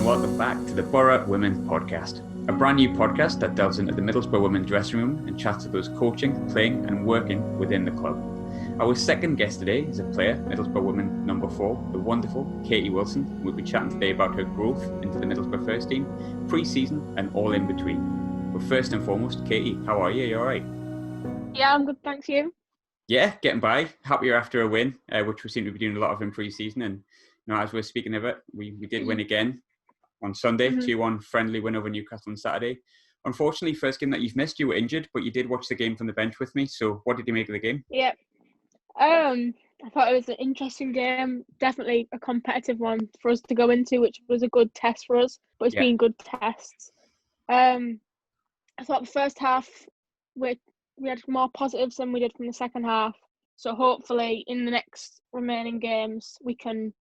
welcome back to the Boro Women Podcast, a brand new podcast that delves into the Middlesbrough Women dressing room and chats to those coaching, playing and working within the club. Our second guest today is a player, Middlesbrough Women number 4, the wonderful Katie Wilson. We'll be chatting today about her growth into the Middlesbrough first team, pre-season and all in between. But first and foremost, Katie, how are you? Are you all right? Yeah, I'm good, thanks. You? Yeah, getting by. Happier after a win, which we seem to be doing a lot of in pre-season. And as we're speaking of it, we did win again on Sunday, 2-1 friendly win over Newcastle on Saturday. Unfortunately, first game that you've missed, you were injured, but you did watch the game from the bench with me. So what did you make of the game? Yeah. I thought it was an interesting game, definitely a competitive one for us to go into, which was a good test for us, but it's been good tests. I thought the first half, we had more positives than we did from the second half. So hopefully in the next remaining games, we can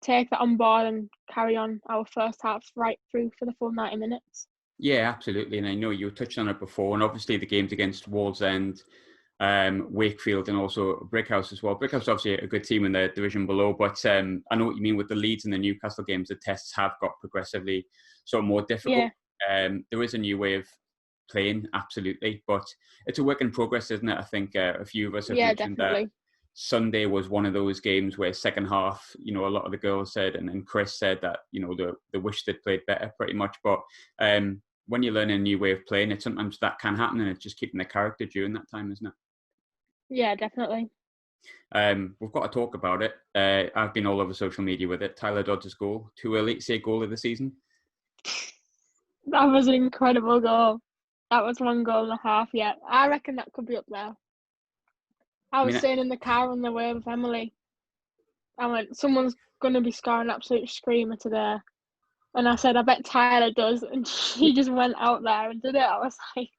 take that on board and carry on our first half right through for the full 90 minutes. Yeah, absolutely. And I know you touched on it before. And obviously the games against Wallsend, Wakefield and also Brickhouse as well. Brickhouse obviously a good team in the division below. But I know what you mean with the Leeds and the Newcastle games. The tests have got progressively sort of more difficult. Yeah. There is a new way of playing, absolutely. But it's a work in progress, isn't it? I think a few of us have mentioned definitely. That Sunday was one of those games where second half, a lot of the girls said, and Chris said that, they wish they'd played better pretty much. But when you learn a new way of playing, it sometimes that can happen, and it's just keeping the character during that time, isn't it? Yeah, definitely. We've got to talk about it. I've been all over social media with it. Tyler Dodds' goal. Too early to say goal of the season? That was an incredible goal. That was 1 goal and a half, yeah. I reckon that could be up there. I was sitting in the car on the way with Emily. I went, someone's going to be scoring an absolute screamer today. And I said, I bet Tyler does. And she just went out there and did it. I was like,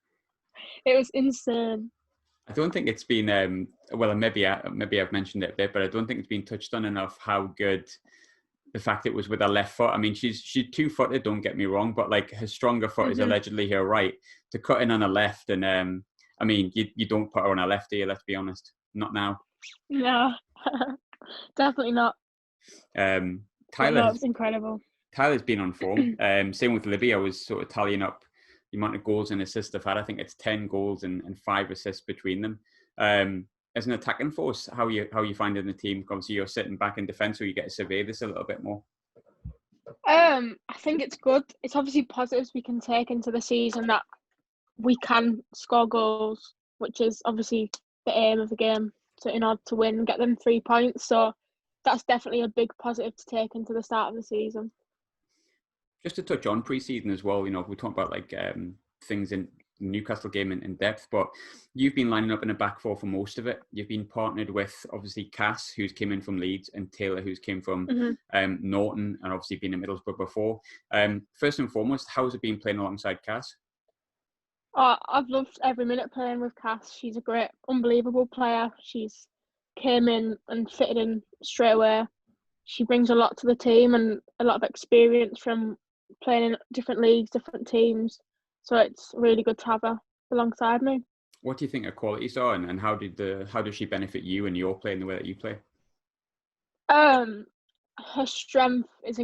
it was insane. I don't think it's been, maybe I've mentioned it a bit, but I don't think it's been touched on enough how good the fact it was with her left foot. I mean, she's 2-footed, don't get me wrong, but like her stronger foot is allegedly her right. To cut in on her left, and I mean, you don't put her on her left here, let's be honest. Not now. No, definitely not. Tyler's incredible. Tyler's been on form. Same with Libby. I was sort of tallying up the amount of goals and assists they've had. I think it's 10 goals and 5 assists between them. As an attacking force, how you finding the team? Obviously, you're sitting back in defence, so you get to survey this a little bit more. I think it's good. It's obviously positives we can take into the season that we can score goals, which is obviously the aim of the game, so in order to win and get them 3 points. So that's definitely a big positive to take into the start of the season. Just to touch on pre-season as well, we talk about like things in Newcastle game in depth, but you've been lining up in a back four for most of it. You've been partnered with obviously Cass, who's came in from Leeds, and Taylor, who's came from Norton, and obviously been in Middlesbrough before. First and foremost, how's it been playing alongside Cass? I've loved every minute playing with Cass. She's a great, unbelievable player. She's came in and fitted in straight away. She brings a lot to the team and a lot of experience from playing in different leagues, different teams. So it's really good to have her alongside me. What do you think her qualities are, and how does she benefit you and your play in the way that you play? Her strength is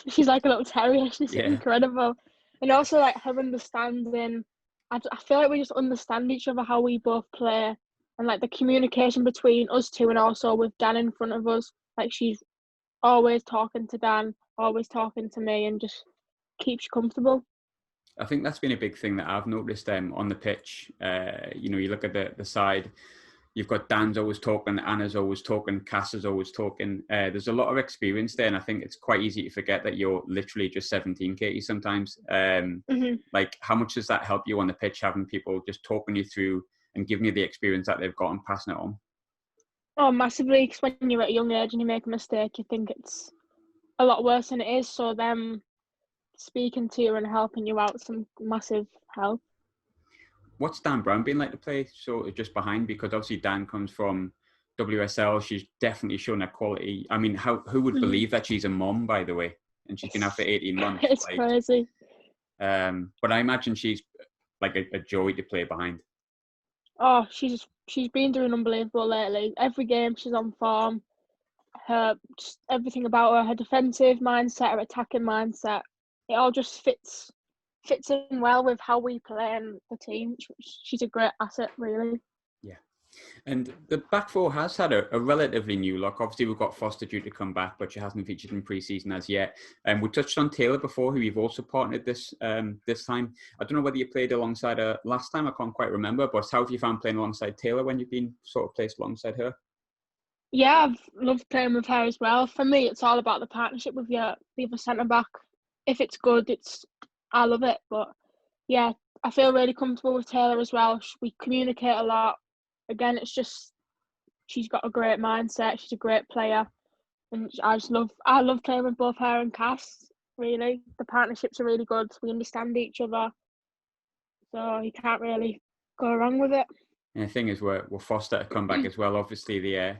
she's like a little terrier. She's incredible, and also like her understanding. I feel like we just understand each other, how we both play, and like the communication between us two, and also with Dan in front of us. Like she's always talking to Dan, always talking to me, and just keeps you comfortable. I think that's been a big thing that I've noticed on the pitch. You look at the side, you've got Dan's always talking, Anna's always talking, Cass is always talking. There's a lot of experience there, and I think it's quite easy to forget that you're literally just 17, Katie, sometimes. Like, how much does that help you on the pitch, having people just talking you through and giving you the experience that they've got and passing it on? Oh, massively, because when you're at a young age and you make a mistake, you think it's a lot worse than it is. So them speaking to you and helping you out, some massive help. What's Dan Brown been like to play sort of just behind? Because obviously Dan comes from WSL. She's definitely shown her quality. I mean, who would believe that she's a mom, by the way, and she's been out for 18 months? It's crazy. But I imagine she's like a joy to play behind. Oh, she's been doing unbelievable lately. Every game she's on form. Just everything about her defensive mindset, her attacking mindset. it all just fits in well with how we play and the team. She's a great asset, really. Yeah. And the back four has had a relatively new look. Obviously, we've got Foster due to come back, but she hasn't featured in pre-season as yet. And we touched on Taylor before, who you've also partnered this time. I don't know whether you played alongside her last time. I can't quite remember. But how have you found playing alongside Taylor when you've been sort of placed alongside her? Yeah, I've loved playing with her as well. For me, it's all about the partnership with the other centre back. If it's good, I love it. But yeah, I feel really comfortable with Taylor as well. We communicate a lot. Again, it's just she's got a great mindset. She's a great player, and I love playing with both her and Cass. Really, the partnerships are really good. We understand each other, so you can't really go wrong with it. And the thing is, we're Foster to come back as well. Obviously, the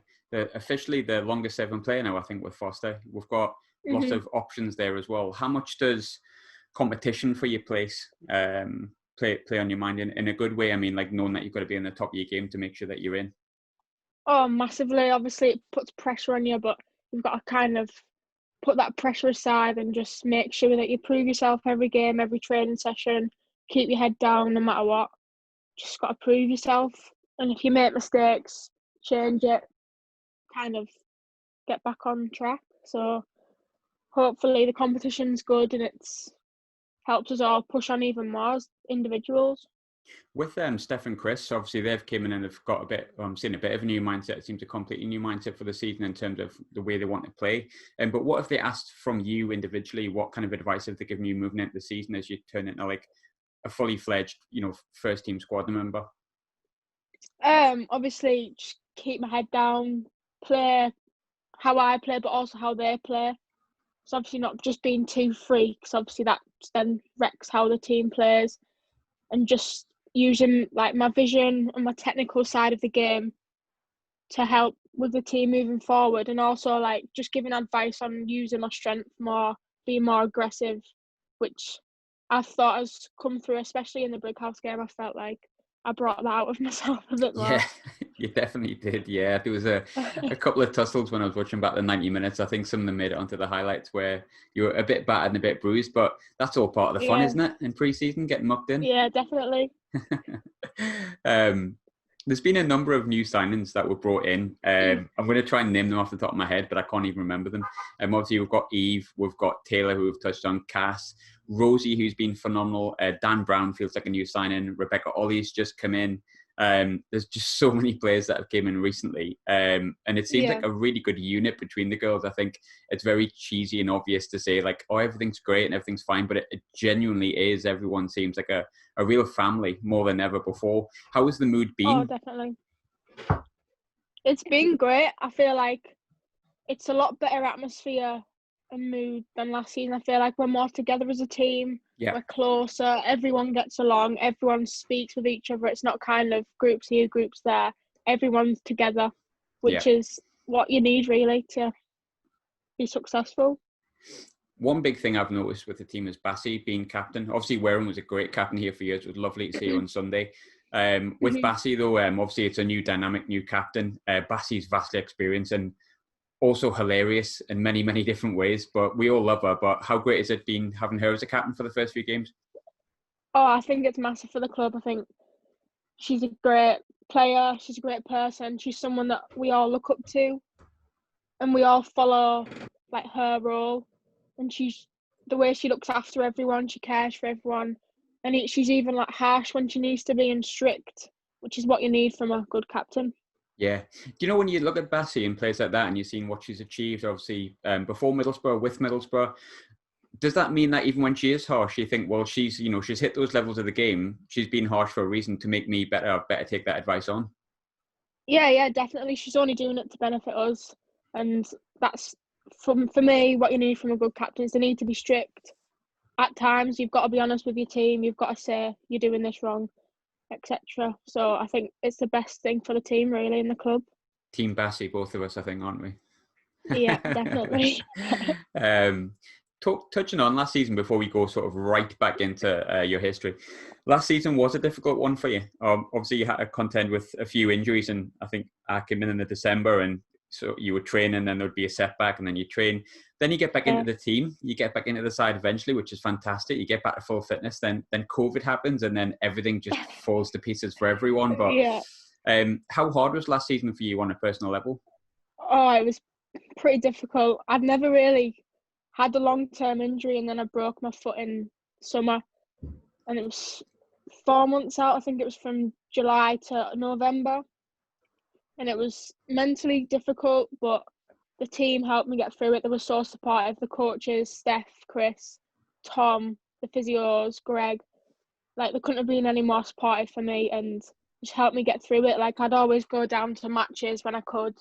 officially the longest ever player now, I think, with Foster. We've got lots of options there as well. How much does competition for your place play on your mind in a good way? I mean, like knowing that you've got to be in the top of your game to make sure that you're in. Oh, massively. Obviously, it puts pressure on you, but you've got to kind of put that pressure aside and just make sure that you prove yourself every game, every training session. Keep your head down no matter what. Just got to prove yourself. And if you make mistakes, change it. Kind of get back on track. So hopefully the competition's good and it's helps us all push on even more as individuals. With Steph and Chris, obviously they've came in and have got seen a bit of a new mindset. It seems a completely new mindset for the season in terms of the way they want to play. But what have they asked from you individually? What kind of advice have they given you moving into the season as you turn into like a fully fledged, first team squad member? Obviously just keep my head down, play how I play, but also how they play. So obviously not just being too free, because obviously that then wrecks how the team plays, and just using like my vision and my technical side of the game to help with the team moving forward, and also like just giving advice on using my strength more, being more aggressive, which I thought has come through, especially in the Brighouse game. I felt like I brought that out of myself a bit more. Yeah, you definitely did. Yeah, there was a couple of tussles when I was watching back the 90 minutes. I think some of them made it onto the highlights where you were a bit battered and a bit bruised, but that's all part of the fun, isn't it? In pre-season, getting mucked in. Yeah, definitely. There's been a number of new signings that were brought in. I'm going to try and name them off the top of my head, but I can't even remember them. Obviously, we've got Eve, we've got Taylor, who we've touched on, Cass, Rosie, who's been phenomenal. Dan Brown feels like a new signing. Rebecca Ollie's just come in. There's just so many players that have came in recently. And it seems like a really good unit between the girls. I think it's very cheesy and obvious to say like, oh, everything's great and everything's fine, but it genuinely is. Everyone seems like a real family more than ever before. How has the mood been? Oh, definitely. It's been great. I feel like it's a lot better atmosphere and mood than last season. I feel like we're more together as a team. Yeah. We're closer. Everyone gets along. Everyone speaks with each other. It's not kind of groups here, groups there. Everyone's together, which is what you need really to be successful. One big thing I've noticed with the team is Bassie being captain. Obviously, Warren was a great captain here for years. It was lovely to see you on Sunday. With Bassie, though, obviously it's a new dynamic, new captain. Bassie's vastly experienced and also hilarious in many, many different ways. But we all love her. But how great has it been having her as a captain for the first few games? Oh, I think it's massive for the club. I think she's a great player. She's a great person. She's someone that we all look up to. And we all follow like her role. And she's the way she looks after everyone, she cares for everyone, and she's even like harsh when she needs to be and strict, which is what you need from a good captain. Yeah. Do you know when you look at Bassie and plays like that and you've seen what she's achieved, obviously before Middlesbrough, with Middlesbrough, does that mean that even when she is harsh, you think, well, she's hit those levels of the game, she's been harsh for a reason to make me better take that advice on? Yeah, definitely. She's only doing it to benefit us, and that's for me what you need from a good captain is they need to be strict. At times you've got to be honest with your team, you've got to say you're doing this wrong, etc. So I think it's the best thing for the team really in the club. Team Bassie, both of us, I think, aren't we? Yeah, definitely. Touching on last season before we go sort of right back into your history. Last season was a difficult one for you. Obviously you had to contend with a few injuries, and I think I came in the December and so you were training, then there would be a setback, and then you train. Then you get back into the team, you get back into the side eventually, which is fantastic. You get back to full fitness. Then COVID happens, and then everything just falls to pieces for everyone. But how hard was last season for you on a personal level? Oh, it was pretty difficult. I'd never really had a long-term injury, and then I broke my foot in summer, and it was 4 months out. I think it was from July to November, and it was mentally difficult, but the team helped me get through it. They were so supportive. The coaches, Steph, Chris, Tom, the physios, Greg, like they couldn't have been any more supportive for me and just helped me get through it. Like I'd always go down to matches when I could,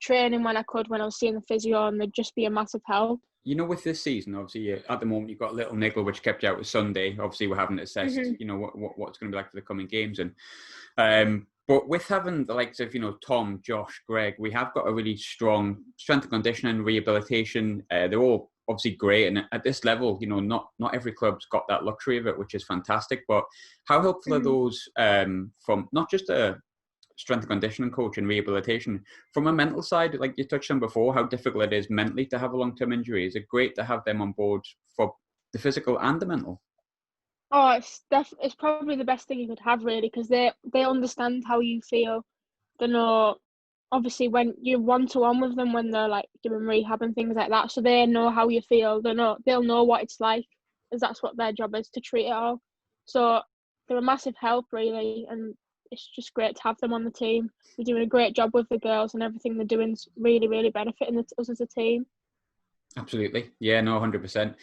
training when I could, when I was seeing the physio, and they'd just be a massive help. You know, with this season, obviously, at the moment, you've got a little niggle which kept you out with Sunday. Obviously, we're having assessed, you know, what's going to be like for the coming games. And but with having the likes of, you know, Tom, Josh, Greg, we have got a really strong strength and conditioning, rehabilitation. They're all obviously great. And at this level, you know, not every club's got that luxury of it, which is fantastic. But how helpful are those from not just a strength and conditioning coach and rehabilitation, from a mental side, like you touched on before, how difficult it is mentally to have a long-term injury? Is it great to have them on board for the physical and the mental? Oh, it's probably the best thing you could have, really, because they understand how you feel. They know, obviously, when you're one-to-one with them, when they're like doing rehab and things like that, so they know how you feel. They'll know what it's like, as that's what their job is, to treat it all. So they're a massive help, really, and it's just great to have them on the team. They're doing a great job with the girls, and everything they're doing is really, really benefiting us as a team. Absolutely, yeah, no, 100%.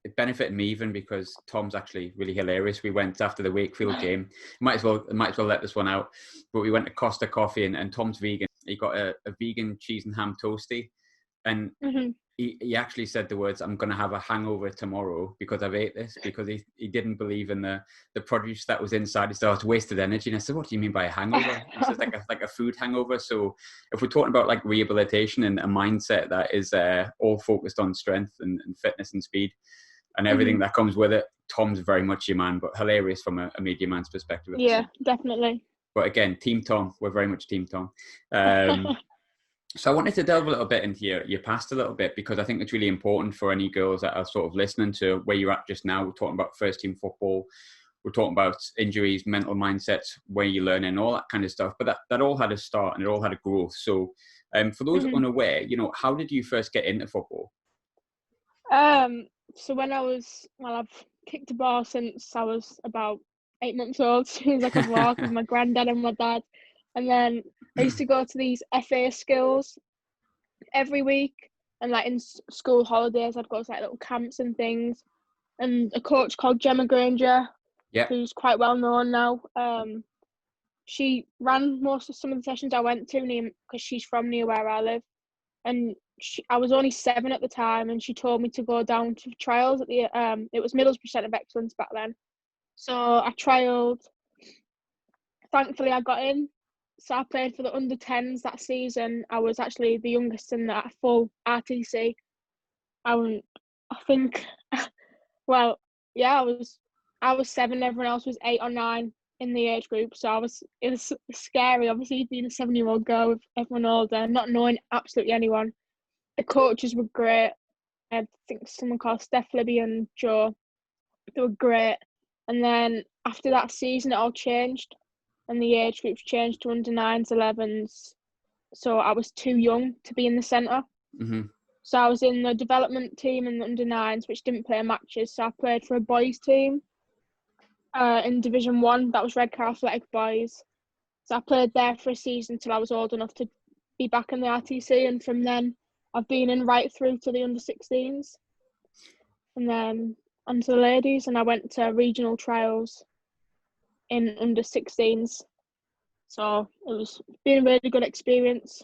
It benefited me even because Tom's actually really hilarious. We went after the Wakefield game. Might as well let this one out. But we went to Costa Coffee, and Tom's vegan. He got a vegan cheese and ham toasty, and he actually said the words, "I'm going to have a hangover tomorrow because I've ate this," because he didn't believe in the produce that was inside. He said, "Oh, it's wasted energy." And I said, "What do you mean by a hangover?" He says, like a food hangover. So if we're talking about like rehabilitation and a mindset that is all focused on strength and fitness and speed and everything that comes with it, Tom's very much your man, but hilarious from a media man's perspective. Yeah, definitely. But again, Team Tom, we're very much Team Tom. So I wanted to delve a little bit into your past a little bit, because I think it's really important for any girls that are sort of listening to where you're at just now. We're talking about first team football. We're talking about injuries, mental mindsets, where you're learning, all that kind of stuff. But that all had a start and it all had a growth. So for those unaware, you know, how did you first get into football? So when I've kicked a ball since I was about 8 months old, as soon as I could walk, with my granddad and my dad. And then I used to go to these FA skills every week, and like in school holidays, I'd go to like little camps and things. And a coach called Gemma Granger, who's quite well known now, she ran some of the sessions I went to because she's from near where I live. And I was only 7 at the time, and she told me to go down to trials at the it was Middlesbrough Centre of Excellence back then. So I trialled. Thankfully, I got in. So I played for the under-10s that season. I was actually the youngest in that full RTC. I think, well, yeah, I was 7. Everyone else was 8 or 9 in the age group. So it was scary, obviously, being a 7-year-old girl with everyone older, not knowing absolutely anyone. The coaches were great. I think someone called Steph, Libby and Joe. They were great. And then after that season, it all changed. And the age groups changed to under 9s, 11s. So I was too young to be in the centre. So I was in the development team and the under 9s, which didn't play matches. So I played for a boys team in Division 1. That was Redcar Athletic Boys. So I played there for a season until I was old enough to be back in the RTC. And from then, I've been in right through to the under 16s. And then onto the ladies. And I went to regional trials in under 16s. So it was been a really good experience.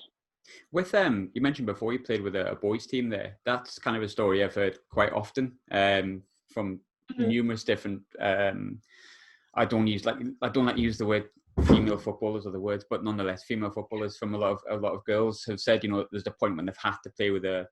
With you mentioned before you played with a boys team there. That's kind of a story I've heard quite often from numerous different I don't like to use the word female footballers or the words, but nonetheless female footballers from a lot of girls have said, you know, there's a point when they've had to play with a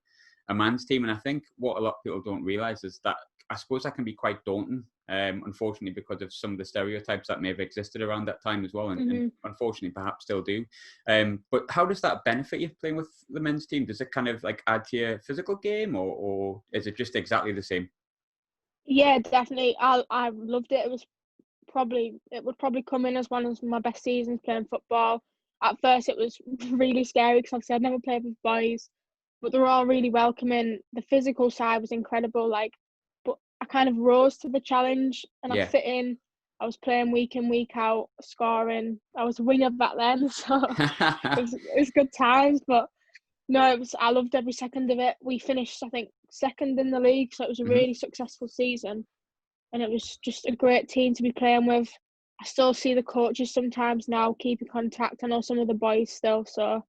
man's team. And I think what a lot of people don't realise is that I suppose that can be quite daunting, unfortunately, because of some of the stereotypes that may have existed around that time as well, and unfortunately perhaps still do. But how does that benefit you playing with the men's team? Does it kind of like add to your physical game, or is it just exactly the same? Yeah, definitely. I loved it. It would probably come in as one of my best seasons playing football. At first, it was really scary because obviously I'd never played with boys, but they were all really welcoming. The physical side was incredible. But I kind of rose to the challenge and I Yeah. fit in. I was playing week in, week out, scoring. I was a winger back then, so it was good times. But no, I loved every second of it. We finished, I think, second in the league, so it was a really successful season. And it was just a great team to be playing with. I still see the coaches sometimes now, keep in contact. I know some of the boys still, so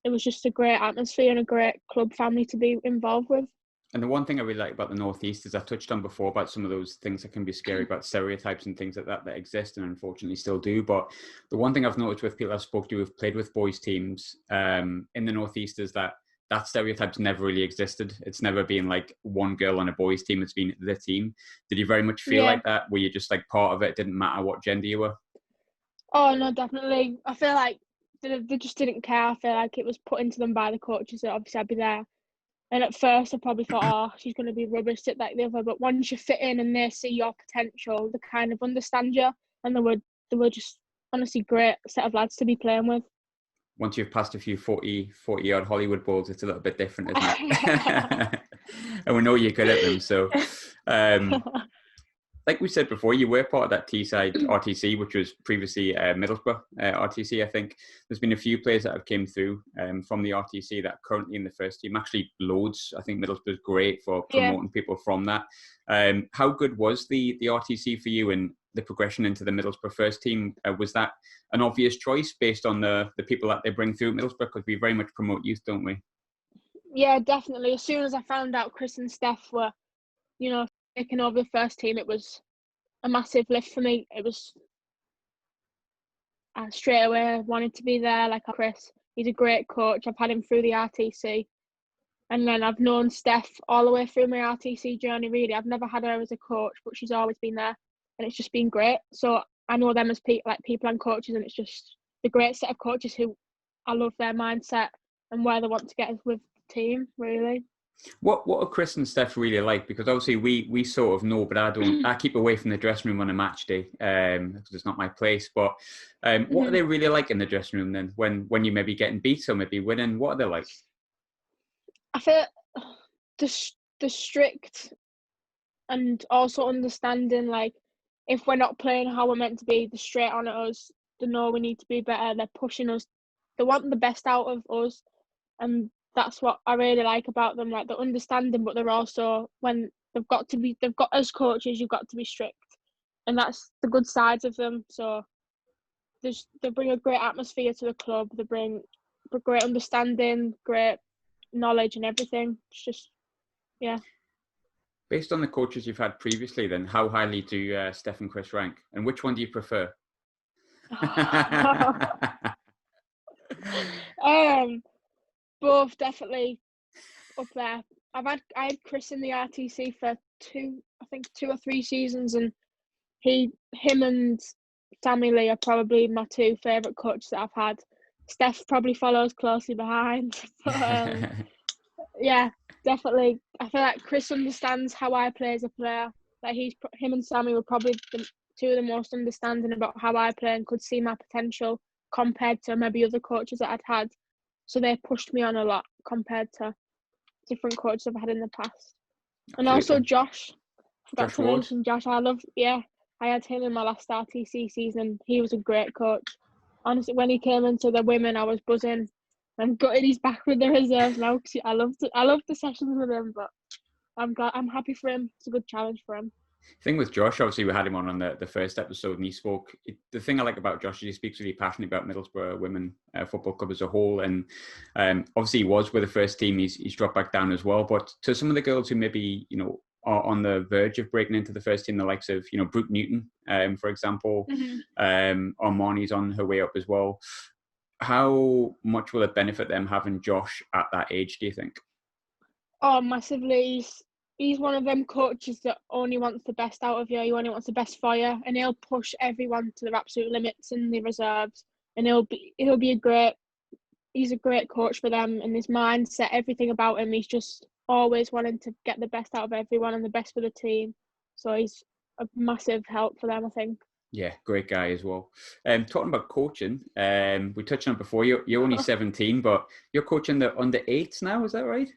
it was just a great atmosphere and a great club family to be involved with. And the one thing I really like about the Northeast is I touched on before about some of those things that can be scary about stereotypes and things like that exist and unfortunately still do. But the one thing I've noticed with people I've spoke to who've played with boys teams in the Northeast is that stereotype's never really existed. It's never been like one girl on a boys team. It's been the team. Did you very much feel like that? Were you just like part of it? It didn't matter what gender you were? Oh, no, definitely. I feel like they just didn't care. I feel like it was put into them by the coaches that obviously I'd be there. And at first I probably thought, oh, she's going to be rubbish, sit like the other. But once you fit in and they see your potential, they kind of understand you. And they were just honestly great set of lads to be playing with. Once you've passed a few 40 odd Hollywood balls, it's a little bit different, isn't it? And we know you're good at them. So, like we said before, you were part of that Teesside RTC, which was previously Middlesbrough RTC. I think there's been a few players that have came through from the RTC that are currently in the first team. Actually, loads. I think Middlesbrough's great for promoting people from that. How good was the RTC for you and the progression into the Middlesbrough first team? Was that an obvious choice based on the people that they bring through at Middlesbrough? Because we very much promote youth, don't we? Yeah, definitely. As soon as I found out Chris and Steph were, taking over the first team, it was a massive lift for me. It was straight away wanted to be there. Like Chris, he's a great coach. I've had him through the RTC, and then I've known Steph all the way through my RTC journey. Really, I've never had her as a coach, but she's always been there, and it's just been great. So I know them as people and coaches, and it's just a great set of coaches who I love their mindset and where they want to get us with the team. Really. What are Chris and Steph really like? Because obviously we sort of know, but I don't. I keep away from the dressing room on a match day because it's not my place. But what are they really like in the dressing room then? When you maybe getting beat or maybe winning, what are they like? I feel the strict and also understanding. Like if we're not playing how we're meant to be, they're straight on at us. They know we need to be better. They're pushing us. They want the best out of us, and that's what I really like about them. Like they're understanding, but they're also when they've got as coaches, you've got to be strict, and that's the good sides of them. So they bring a great atmosphere to the club. They bring great understanding, great knowledge, and everything. It's just Based on the coaches you've had previously, then how highly do Steph and Chris rank, and which one do you prefer? Both definitely up there. I had Chris in the RTC for two or three seasons, and him and Sammy Lee are probably my two favourite coaches that I've had. Steph probably follows closely behind, but yeah, definitely. I feel like Chris understands how I play as a player. Like him and Sammy were probably two of the most understanding about how I play and could see my potential compared to maybe other coaches that I'd had. So they pushed me on a lot compared to different coaches I've had in the past. Absolutely. And also Josh. Forgot to mention Josh. I had him in my last RTC season. He was a great coach. Honestly, when he came into the women, I was buzzing. I'm gutted he's back with the reserves now because I loved the sessions with him, but I'm happy for him. It's a good challenge for him. The thing with Josh, obviously we had him on the first episode and he spoke. The thing I like about Josh is he speaks really passionately about Middlesbrough Women Football Club as a whole. And obviously he was with the first team. He's dropped back down as well. But to some of the girls who maybe, are on the verge of breaking into the first team, the likes of, Brooke Newton, for example, Armani's on her way up as well. How much will it benefit them having Josh at that age, do you think? Oh, massively. he's one of them coaches that only wants the best out of you. He only wants the best for you, and he'll push everyone to their absolute limits in the reserves. And he's a great coach for them, and his mindset, everything about him, he's just always wanting to get the best out of everyone and the best for the team. So he's a massive help for them, I think. Yeah, great guy as well. Talking about coaching, we touched on it before. You're only 17, but you're coaching the under 8s now. Is that right?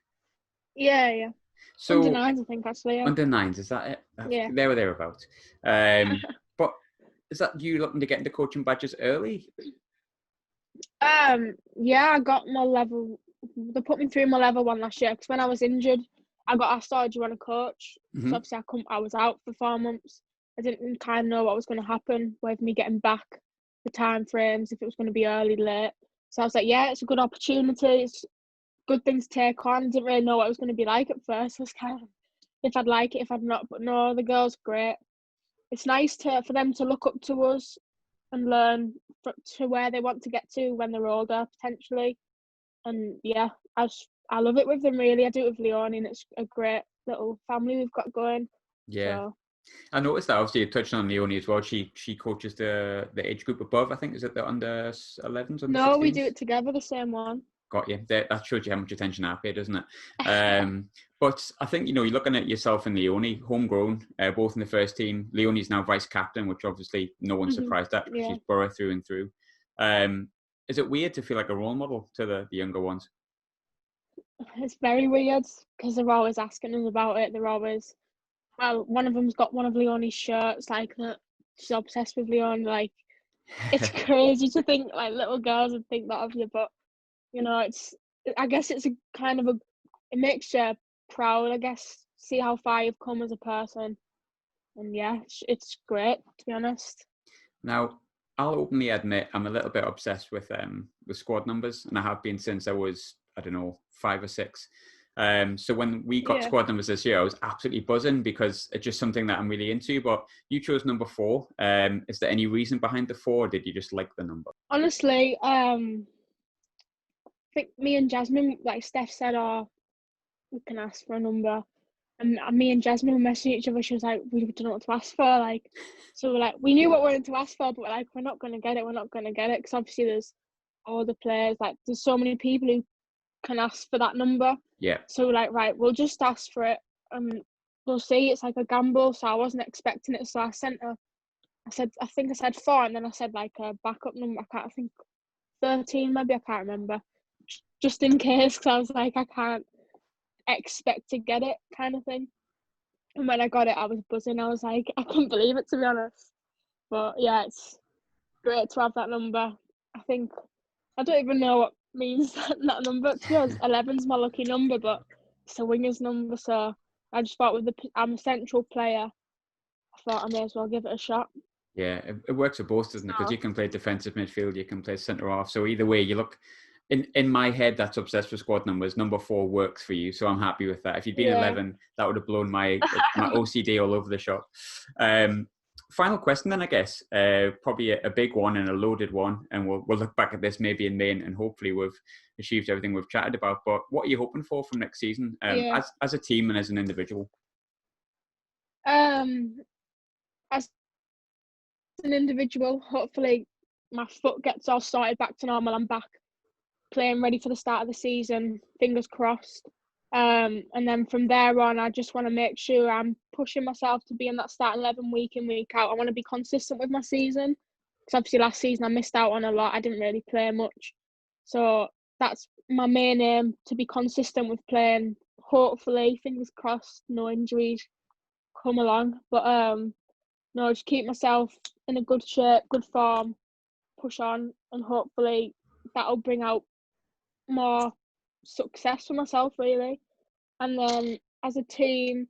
Yeah. So under 9s, I think, actually. Yeah. Under 9s, is that it? Yeah. There or thereabouts. But is that you looking to get into coaching badges early? Yeah, I got my level. They put me through my level 1 last year because when I was injured, I got asked, "Oh, do you want to coach?" Mm-hmm. So obviously I was out for 4 months. I didn't kind of know what was going to happen with me getting back, the time frames, if it was going to be early, late. So I was like, yeah, it's a good opportunity. It's a good thing to take on. I didn't really know what it was going to be like at first. I was kind of, if I'd like it, if I'd not. But no, the girls great. It's nice for them to look up to us and learn to where they want to get to when they're older, potentially. And yeah, I love it with them, really. I do it with Leonie, and it's a great little family we've got going. Yeah. So. I noticed that, obviously, you touched on Leonie as well. She coaches the age group above, I think. Is it the under 11s, under 16s? No, we do it together, the same one. Got you. That shows you how much attention I pay, doesn't it? But I think, you're looking at yourself and Leonie, homegrown, both in the first team. Leonie's now vice captain, which obviously no one's surprised at because she's Boro through and through. Is it weird to feel like a role model to the younger ones? It's very weird because they're always asking us about it. They're always, well, one of them's got one of Leonie's shirts, like that. She's obsessed with Leonie. Like, it's crazy to think like little girls would think that of you, but I guess it's it makes you proud, I guess, see how far you've come as a person. And yeah, it's great, to be honest. Now, I'll openly admit I'm a little bit obsessed with squad numbers, and I have been since I was, I don't know, 5 or 6. So when we got squad numbers this year, I was absolutely buzzing because it's just something that I'm really into. But you chose number 4. Is there any reason behind the 4, or did you just like the number? Honestly, I think me and Jasmine, like Steph said, we can ask for a number. And me and Jasmine were messaging each other. She was like, we don't know what to ask for. Like, so we're like, we knew what we wanted to ask for, but we're not going to get it. We're not going to get it. Because obviously there's all the players. Like, there's so many people who can ask for that number. Yeah. So we're like, right, we'll just ask for it. We'll see. It's like a gamble. So I wasn't expecting it. So I think I said 4. And then I said like a backup number. I think 13 maybe. I can't remember. Just in case. Because I was like, I can't expect to get it, kind of thing. And when I got it, I was buzzing. I was like, I couldn't believe it, to be honest. But yeah, it's great to have that number. I think I don't even know what means that number. To be honest, 11's my lucky number, but it's a winger's number. So I just thought I'm a central player, I thought I may as well give it a shot. Yeah, it works for both, doesn't it? Because you can play defensive midfield, you can play centre half. So either way, you look. In my head, that's obsessed with squad numbers. Number 4 works for you, so I'm happy with that. If you'd been 11, that would have blown my OCD all over the shop. Final question then, I guess. Probably a big one and a loaded one, and we'll look back at this maybe in May, and hopefully we've achieved everything we've chatted about. But what are you hoping for from next season, as a team and as an individual? As an individual, hopefully my foot gets all sorted back to normal. I'm back playing ready for the start of the season, fingers crossed. And then from there on, I just want to make sure I'm pushing myself to be in that starting 11 week in, week out. I want to be consistent with my season. Because obviously last season I missed out on a lot. I didn't really play much. So that's my main aim, to be consistent with playing. Hopefully, fingers crossed, no injuries come along. But no, just keep myself in a good shape, good form, push on, and hopefully that'll bring out more success for myself, really. And then as a team,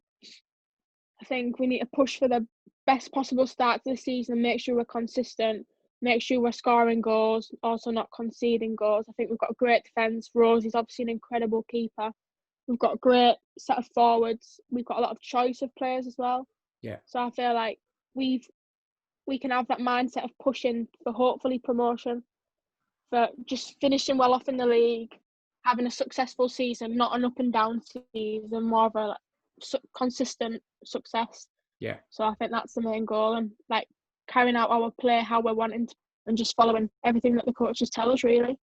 I think we need to push for the best possible start to the season, make sure we're consistent, make sure we're scoring goals, also not conceding goals. I think we've got a great defence. Rosie's obviously an incredible keeper. We've got a great set of forwards. We've got a lot of choice of players as well. Yeah. So I feel like we can have that mindset of pushing for hopefully promotion, for just finishing well off in the league, having a successful season, not an up and down season, more of a consistent success. Yeah. So I think that's the main goal, and like carrying out our play how we're wanting to, and just following everything that the coaches tell us, really.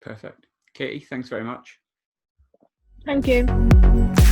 Perfect. Katie, thanks very much. Thank you.